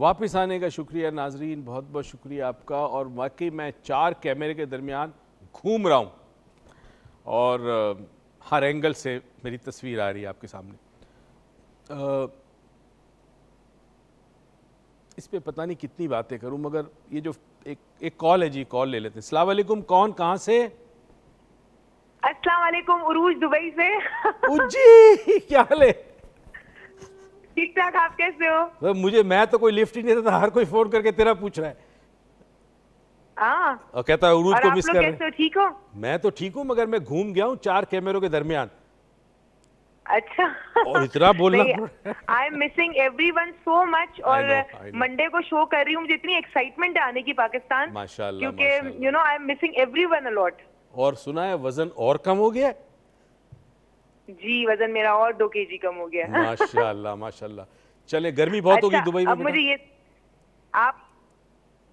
वापस आने का शुक्रिया नाजरीन, बहुत बहुत शुक्रिया आपका। और वाकई मैं 4 कैमरे के दरमियान घूम रहा हूँ और हर एंगल से मेरी तस्वीर आ रही है आपके सामने। इस पे पता नहीं कितनी बातें करूं, मगर ये जो एक कॉल है जी, कॉल ले लेते हैं। अस्सलाम वालेकुम, कौन कहाँ से? अस्सलाम वालेकुम, उरूज दुबई से। उज्जी क्या हाल है? ठीक ठाक, आप कैसे हो? मैं तो कोई लिफ्ट ही नहीं देता, हर कोई फोन करके तेरा पूछ रहा है हाँ, और कहता है उरूज और को आप मिस लोग कर कैसे रहे। हो? ठीक हो? मैं तो ठीक हूँ, मगर मैं घूम गया हूँ 4 कैमरों के दरमियान अच्छा। और इतना बोलना नहीं, पड़ रहा है। I am missing everyone so much. I और know, I know। मंडे को शो कर रही हूँ, मुझे इतनी एक्साइटमेंट है आने की पाकिस्तान, माशाल्लाह क्योंकि माशाल्लाह। I am missing everyone a lot. और सुना है वजन और कम हो गया है? जी, वजन मेरा और 2 kg कम हो गया। माशाल्लाह माशाल्लाह। चले, गर्मी बहुत होगी अच्छा, दुबई में अब बेटा। आप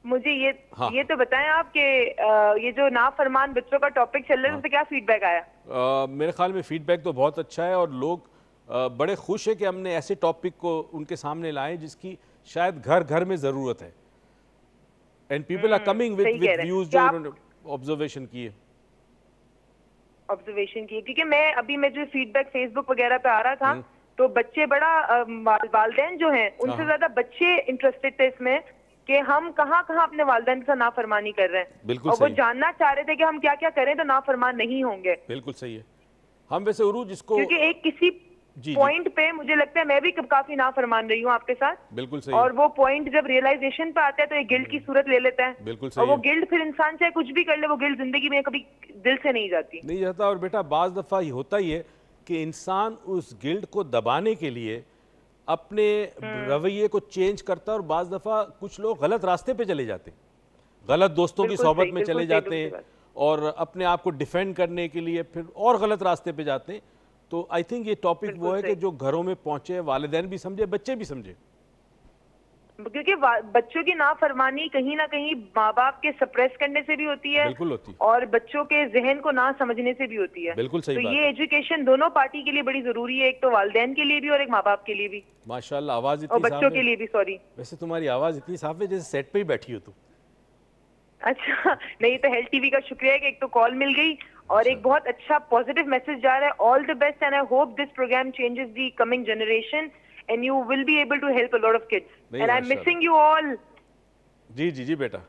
मुझे हाँ ये तो बताएं आप कि ये जो नाफरमान बच्चों का टॉपिक चल रहा है, हाँ। उससे क्या फीडबैक आया? मेरे ख्याल में फीडबैक तो बहुत अच्छा है और लोग बड़े खुश है कि हमने ऐसे टॉपिक को उनके सामने लाए जिसकी शायद घर घर में ज़रूरत है। एंड पीपल आर कमिंग सही विद कह रहे हैं व्यूज कि जो आप उन्होंने ऑब्जर्वेशन किए। ऑब्जर्वेशन की, क्योंकि मैं जो फीडबैक फेसबुक वगैरह पे आ रहा था, तो बच्चे बड़ा वालदेन जो हैं हाँ उनसे हाँ, ज्यादा बच्चे इंटरेस्टेड थे इसमें कि हम कहाँ कहाँ अपने वालदेन के साथ नाफरमानी कर रहे हैं, बिल्कुल और वो सही है, जानना चाह रहे थे कि हम क्या क्या करें तो नाफरमान नहीं होंगे। बिल्कुल सही है। हम वैसे उरूज इसको क्योंकि एक किसी जी जी पॉइंट पे मुझे लगता है मैं भी काफी नाफरमान रही हूँ आपके साथ, बिल्कुल सही है, और वो पॉइंट जब रियलाइजेशन पे आता है तो एक गिल्ट की सूरत ले लेता है, बिल्कुल और सही वो है। गिल्ट फिर इंसान चाहे कुछ भी कर ले, वो गिल्ट जिंदगी में कभी दिल से नहीं जाती। नहीं जाता। और बेटा बाज़ दफ़ा ये होता ही है कि इंसान उस गिल्ट को दबाने के लिए अपने रवैये को चेंज करता है और बाज़ दफ़ा कुछ लोग गलत रास्ते पे चले जाते हैं, गलत दोस्तों की सोहबत में बिल्कुल चले सही, जाते बिल्कुल हैं सही बात। और अपने आप को डिफेंड करने के लिए फिर और गलत रास्ते पे जाते हैं। तो आई थिंक ये टॉपिक वो बिल्कुल है कि सही, जो घरों में पहुंचे, वालिदैन भी समझे, बच्चे भी समझे। क्योंकि बच्चों की नाफरमानी कहीं ना कहीं माँ बाप के सप्रेस करने से भी होती है, बिल्कुल होती, और बच्चों के जहन को ना समझने से भी होती है। बिल्कुल सही तो बात ये है। एजुकेशन दोनों पार्टी के लिए बड़ी जरूरी है, एक तो वालिदैन के लिए भी और एक माँ बाप के लिए भी, माशाल्लाह आवाज़ और इतनी बच्चों साफ है। के लिए भी, सॉरी। वैसे तुम्हारी आवाज़ इतनी साफ है जैसे सेट पे ही बैठी हो तुम। अच्छा, नहीं तो हेल्थ टीवी का शुक्रिया है कि एक तो कॉल मिल गई और एक माशाल्लाह। बहुत अच्छा पॉजिटिव मैसेज जा रहा है। All the best and I hope this programme changes the coming generation and you will be able to help a lot of kids नहीं एंड आई एम माशाल्लाह। Missing you all. जी जी जी बेटा,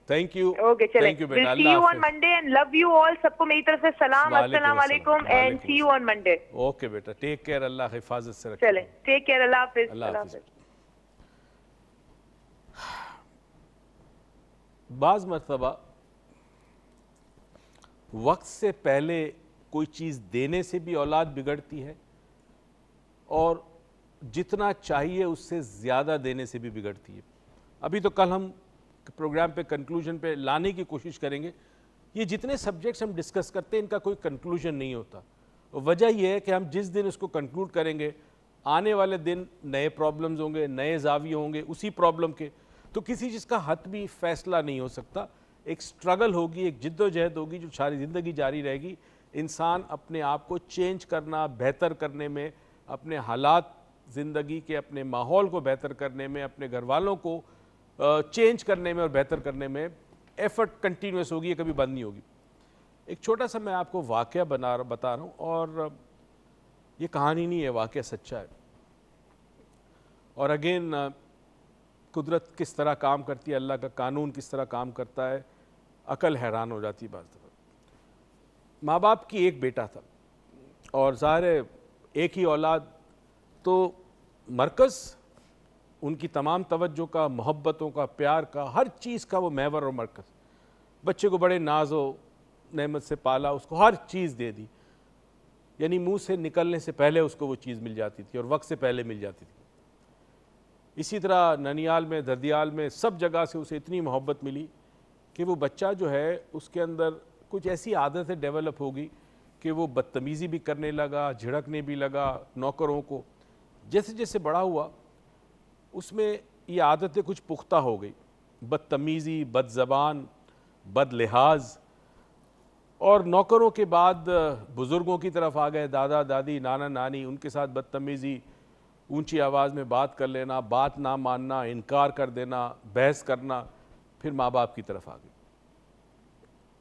thank you. Okay, चले, thank you will बेटा, see Allah you on हाफिज। Monday and love you all. सबको मेरी तरफ से सलाम, वालेकुम अस्सलाम अस्सलाम, वालेकुम एंड वालेकुम सी यू ऑन अस्सलाम। मंडे। ओके बेटा, टेक केयर, अल्लाह हिफाजत से चले, रखे। टेक केयर, अल्लाह हाफिज, अल्लाह अल्लाह हाफिज। हाफिज। बाज़ मरतबा वक्त से पहले कोई चीज़ देने से भी औलाद बिगड़ती है और जितना चाहिए उससे ज़्यादा देने से भी बिगड़ती है। अभी तो कल हम प्रोग्राम पे कंक्लूजन पे लाने की कोशिश करेंगे। ये जितने सब्जेक्ट्स हम डिस्कस करते हैं इनका कोई कंक्लूजन नहीं होता। वजह यह है कि हम जिस दिन उसको कंक्लूड करेंगे आने वाले दिन नए प्रॉब्लम्स होंगे, नए जाविये होंगे उसी प्रॉब्लम के, तो किसी चीज़ का हद भी फैसला नहीं हो सकता। एक स्ट्रगल होगी, एक जिद्दोजहद होगी जो सारी ज़िंदगी जारी रहेगी। इंसान अपने आप को चेंज करना, बेहतर करने में, अपने हालात ज़िंदगी के, अपने माहौल को बेहतर करने में, अपने घर वालों को चेंज करने में और बेहतर करने में एफर्ट कंटिन्यूस होगी, ये कभी बंद नहीं होगी। एक छोटा सा मैं आपको वाक़या बता रहा हूँ और ये कहानी नहीं है, वाक़या सच्चा है। और अगेन कुदरत किस तरह काम करती है, अल्लाह का कानून किस तरह काम करता है, अकल हैरान हो जाती है बाज़ दफ़ा। माँ बाप की एक बेटा था और ज़ाहिर है एक ही औलाद, तो मरकज़ उनकी तमाम तवज्जो का, मोहब्बतों का, प्यार का, हर चीज़ का वो महवर और मरकज़। बच्चे को बड़े नाज़ो नेमत से पाला, उसको हर चीज़ दे दी, यानी मुंह से निकलने से पहले उसको वो चीज़ मिल जाती थी और वक्त से पहले मिल जाती थी। इसी तरह ननियाल में, ददियाल में, सब जगह से उसे इतनी मोहब्बत मिली कि वो बच्चा जो है उसके अंदर कुछ ऐसी आदतें डेवलप होगी कि वो बदतमीज़ी भी करने लगा, झिड़कने भी लगा नौकरों को। जैसे जैसे बड़ा हुआ उसमें ये आदतें कुछ पुख्ता हो गई, बदतमीज़ी, बदज़बान, बद लिहाज, और नौकरों के बाद बुज़ुर्गों की तरफ आ गए, दादा दादी, नाना नानी, उनके साथ बदतमीज़ी, ऊंची आवाज़ में बात कर लेना, बात ना मानना, इनकार कर देना, बहस करना, फिर माँ बाप की तरफ आ गई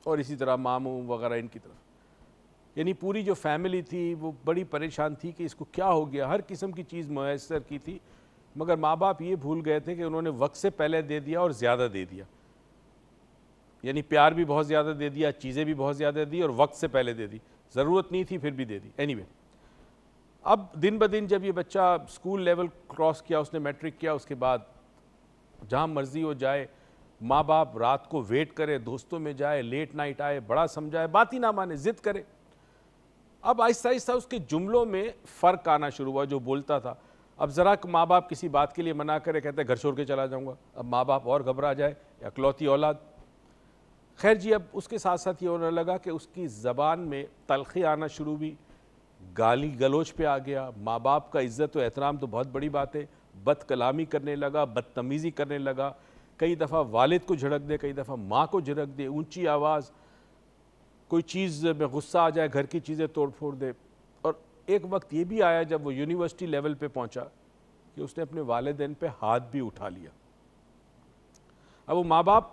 और इसी तरह मामू वगैरह इनकी तरफ। यानी पूरी जो फैमिली थी वो बड़ी परेशान थी कि इसको क्या हो गया। हर किस्म की चीज़ मैसर की थी, मगर माँ बाप ये भूल गए थे कि उन्होंने वक्त से पहले दे दिया और ज़्यादा दे दिया। यानी प्यार भी बहुत ज़्यादा दे दिया, चीज़ें भी बहुत ज़्यादा दी और वक्त से पहले दे दी। ज़रूरत नहीं थी फिर भी दे दी। एनीवे, अब दिन ब दिन जब ये बच्चा स्कूल लेवल क्रॉस किया, उसने मैट्रिक किया, उसके बाद जहाँ मर्जी हो जाए, माँ बाप रात को वेट करे, दोस्तों में जाए, लेट नाइट आए, बड़ा समझाए, बात ही ना माने, ज़िद करे। अब आहिस्ता आहिस्ता उसके जुमलों में फ़र्क आना शुरू हुआ। जो बोलता था, अब ज़रा माँ बाप किसी बात के लिए मना करे, कहते घर छोड़ के चला जाऊँगा। अब माँ बाप और घबरा जाए, इकलौती औलाद। खैर जी, अब उसके साथ साथ ये होने लगा कि उसकी ज़बान में तलख़ी आना शुरू हुई, गाली गलोच पे आ गया। माँ बाप का इज़्ज़त व एहतराम तो बहुत बड़ी बात है, बद कलामी करने लगा, बदतमीज़ी करने लगा। कई दफ़ा वालिद को झड़क दे, कई दफ़ा माँ को झड़क दे, ऊंची आवाज़, कोई चीज़ में गुस्सा आ जाए, घर की चीज़ें तोड़ फोड़ दे। और एक वक्त ये भी आया जब वो यूनिवर्सिटी लेवल पे पहुंचा कि उसने अपने वालिदैन पे हाथ भी उठा लिया। अब वो माँ बाप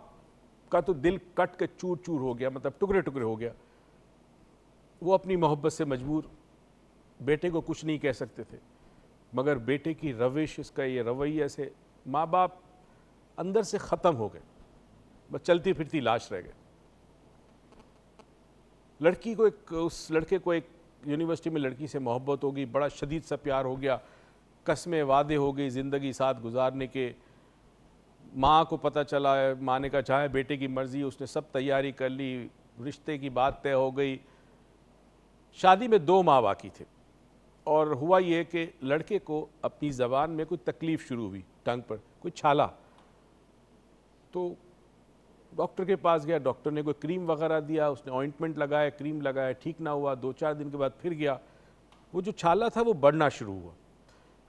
का तो दिल कट के चूर चूर हो गया, मतलब टुकड़े टुकड़े हो गया। वो अपनी मोहब्बत से मजबूर बेटे को कुछ नहीं कह सकते थे, मगर बेटे की रविश, इसका ये रवैया से माँ बाप अंदर से ख़त्म हो गए, बस चलती फिरती लाश रह गए। लड़की को उस लड़के को एक यूनिवर्सिटी में लड़की से मोहब्बत हो गई, बड़ा शदीद सा प्यार हो गया, कस्में वादे हो गई ज़िंदगी साथ गुजारने के। माँ को पता चला है, माँ ने कहा चाहे बेटे की मर्ज़ी, उसने सब तैयारी कर ली, रिश्ते की बात तय हो गई। शादी में 2 माह बाकी थे और हुआ ये कि लड़के को अपनी ज़बान में कोई तकलीफ़ शुरू हुई, टंग पर कोई छाला। तो डॉक्टर के पास गया, डॉक्टर ने कोई क्रीम वगैरह दिया, उसने ऑइंटमेंट लगाया, क्रीम लगाया, ठीक ना हुआ। 2-4 दिन के बाद फिर गया, वो जो छाला था वो बढ़ना शुरू हुआ।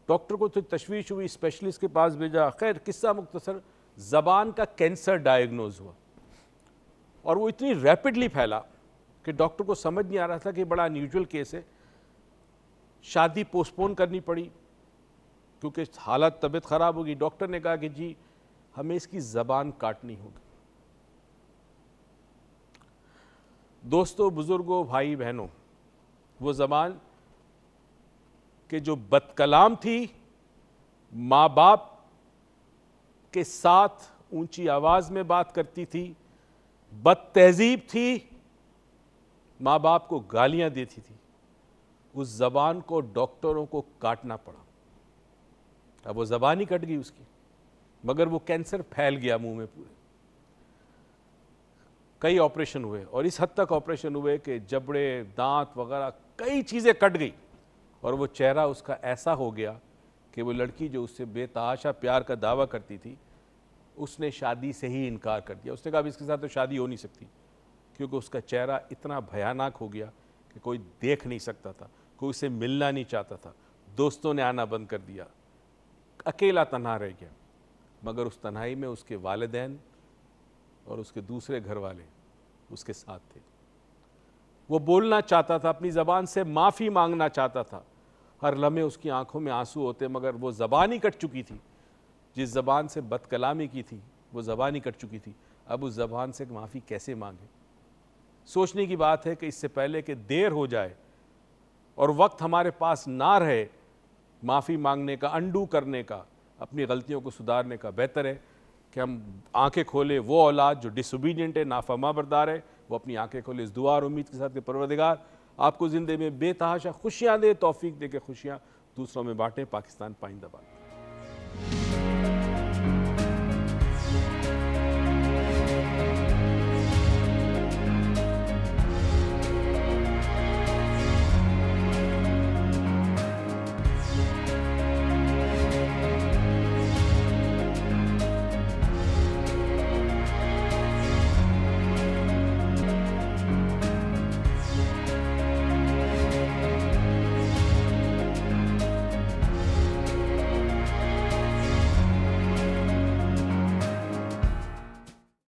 डॉक्टर को तो तशवीश हुई, स्पेशलिस्ट के पास भेजा। खैर किस्सा मुख्तसर, ज़बान का कैंसर डायग्नोज हुआ और वो इतनी रैपिडली फैला कि डॉक्टर को समझ नहीं आ रहा था कि बड़ा अनयूजुअल केस है। शादी पोस्टपोन करनी पड़ी क्योंकि हालत, तबीयत ख़राब होगी। डॉक्टर ने कहा कि जी हमें इसकी ज़बान काटनी होगी। दोस्तों, बुज़ुर्गों, भाई बहनों, वो ज़बान के जो बदकलाम थी, माँ बाप के साथ ऊंची आवाज़ में बात करती थी, बद तहजीब थी, माँ बाप को गालियां देती थी, उस ज़बान को डॉक्टरों को काटना पड़ा। अब वो ज़बान ही कट गई उसकी, मगर वो कैंसर फैल गया मुंह में पूरे। कई ऑपरेशन हुए और इस हद तक ऑपरेशन हुए कि जबड़े, दांत वगैरह कई चीज़ें कट गई और वो चेहरा उसका ऐसा हो गया कि वो लड़की जो उससे बेतहाशा प्यार का दावा करती थी, उसने शादी से ही इनकार कर दिया। उसने कहा अब इसके साथ तो शादी हो नहीं सकती, क्योंकि उसका चेहरा इतना भयानक हो गया कि कोई देख नहीं सकता था, कोई उसे मिलना नहीं चाहता था। दोस्तों ने आना बंद कर दिया, अकेला तन्हा रह गया। मगर उस तन्हाई में उसके वालिदैन और उसके दूसरे घर वाले उसके साथ थे। वो बोलना चाहता था, अपनी ज़बान से माफ़ी मांगना चाहता था। हर लम्हे उसकी आंखों में आंसू होते, मगर वो ज़बान ही कट चुकी थी। जिस ज़बान से बदकलामी की थी वो ज़बान ही कट चुकी थी। अब उस ज़बान से माफ़ी कैसे मांगे? सोचने की बात है कि इससे पहले कि देर हो जाए और वक्त हमारे पास ना रहे माफ़ी मांगने का, अंडू करने का, अपनी गलतियों को सुधारने का, बेहतर है कि हम आंखें खोले। वो औलाद जो डिसोबीडियंट है, नाफरमा बरदार है, वो अपनी आंखें खोले इस दुआ और उम्मीद के साथ कि परवरदिगार आपको ज़िंदगी में बेतहाशा खुशियाँ दे, तौफीक दे के खुशियाँ दूसरों में बांटें। पाकिस्तान पाइंदाबाद।